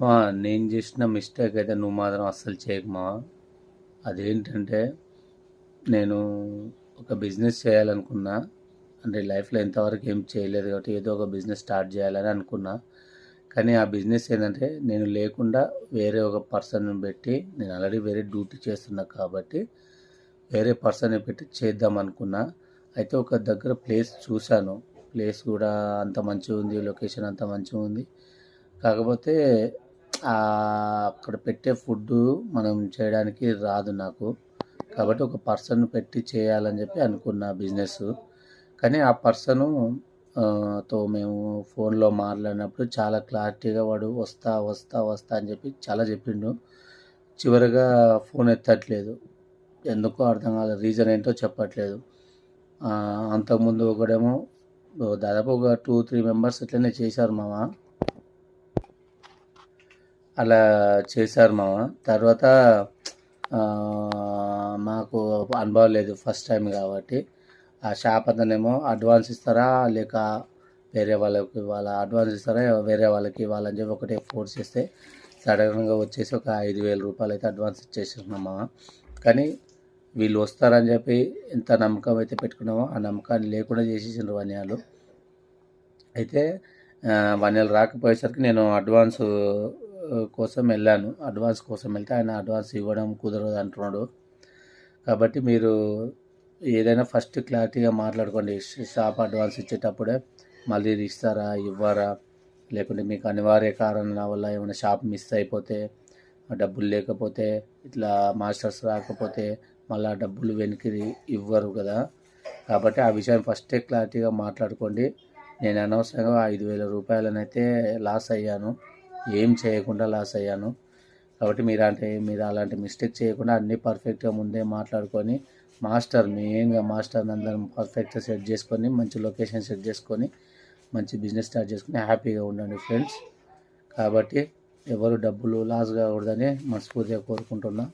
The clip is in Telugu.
మావా నేను చేసిన మిస్టేక్ అయితే నువ్వు మాత్రం అస్సలు చేయకు మావా. అదేంటంటే నేను ఒక బిజినెస్ చేయాలనుకున్నా. అంటే లైఫ్లో ఇంతవరకు ఏం చేయలేదు కాబట్టి ఏదో ఒక బిజినెస్ స్టార్ట్ చేయాలని అనుకున్నా. కానీ ఆ బిజినెస్ ఏంటంటే నేను లేకుండా వేరే ఒక పర్సన్‌ని పెట్టి, నేను ఆల్రెడీ వేరే డ్యూటీ చేస్తున్నా కాబట్టి వేరే పర్సన్‌ని పెట్టి చేద్దాం అనుకున్నా. అయితే ఒక దగ్గర ప్లేస్ చూశాను. ప్లేస్ కూడా అంత మంచిగా ఉంది, లొకేషన్ అంత మంచిగా ఉంది. కాకపోతే అక్కడ పెట్టే ఫుడ్డు మనం చేయడానికి రాదు నాకు. కాబట్టి ఒక పర్సన్ పెట్టి చేయాలని చెప్పి అనుకున్న బిజినెస్. కానీ ఆ పర్సను తో మేము ఫోన్లో మాట్లాడినప్పుడు చాలా క్లారిటీగా వాడు వస్తా వస్తా వస్తా అని చెప్పి చాలా చెప్పిండు. చివరిగా ఫోన్ ఎత్తట్లేదు. ఎందుకో అర్థం కాలేదు, రీజన్ ఏంటో చెప్పట్లేదు. అంతకుముందు ఒకడేమో దాదాపు ఒక 2-3 మెంబర్స్ ఇట్లనే చేశారు మామ. అలా చేశారు మామ. తర్వాత నాకు అనుభవం లేదు, ఫస్ట్ టైం కాబట్టి. ఆ షాప్ అతనేమో అడ్వాన్స్ ఇస్తారా లేక వేరే వాళ్ళకి ఇవ్వాలా, అడ్వాన్స్ ఇస్తారా వేరే వాళ్ళకి ఇవ్వాలని చెప్పి ఒకటే ఫోర్స్ చేస్తే సడన్గా వచ్చేసి ఒక 5,000 రూపాయలు అయితే అడ్వాన్స్ ఇచ్చేసినాం మామ. కానీ వీళ్ళు వస్తారని చెప్పి ఎంత నమ్మకం అయితే పెట్టుకున్నామో ఆ నమ్మకాన్ని లేకుండా చేసేసిండ్రు వన్యాలు. అయితే వన్యాలు రాకపోయేసరికి నేను అడ్వాన్స్ కోసం వెళ్ళాను. అడ్వాన్స్ కోసం వెళ్తే ఆయన అడ్వాన్స్ ఇవ్వడం కుదరదు అంటున్నాడు. కాబట్టి మీరు ఏదైనా ఫస్ట్ క్లారిటీగా మాట్లాడుకోండి. షాప్ అడ్వాన్స్ ఇచ్చేటప్పుడే మళ్ళీ ఇది ఇస్తారా ఇవ్వరా, లేకుంటే మీకు అనివార్య కారణాల వల్ల ఏమైనా షాప్ మిస్ అయిపోతే, డబ్బులు లేకపోతే, ఇట్లా మాస్టర్స్ రాకపోతే మళ్ళీ డబ్బులు వెనక్కి ఇవ్వరు కదా. కాబట్టి ఆ విషయం ఫస్టే క్లారిటీగా మాట్లాడుకోండి. నేను అనవసరంగా 5,000 రూపాయలనైతే లాస్ అయ్యాను, ఏం చేయకుండా లాస్ అయ్యాను. కాబట్టి మీరు అలాంటి మిస్టేక్ చేయకుండా అన్నీ పర్ఫెక్ట్గా ముందే మాట్లాడుకొని మెయిన్గా మాస్టర్ని అందరం పర్ఫెక్ట్గా సెట్ చేసుకొని మంచి లొకేషన్ సెట్ చేసుకొని మంచి బిజినెస్ స్టార్ట్ చేసుకొని హ్యాపీగా ఉండండి ఫ్రెండ్స్. కాబట్టి ఎవరు డబ్బులు లాస్ కాకూడదని మనస్ఫూర్తిగా కోరుకుంటున్నా.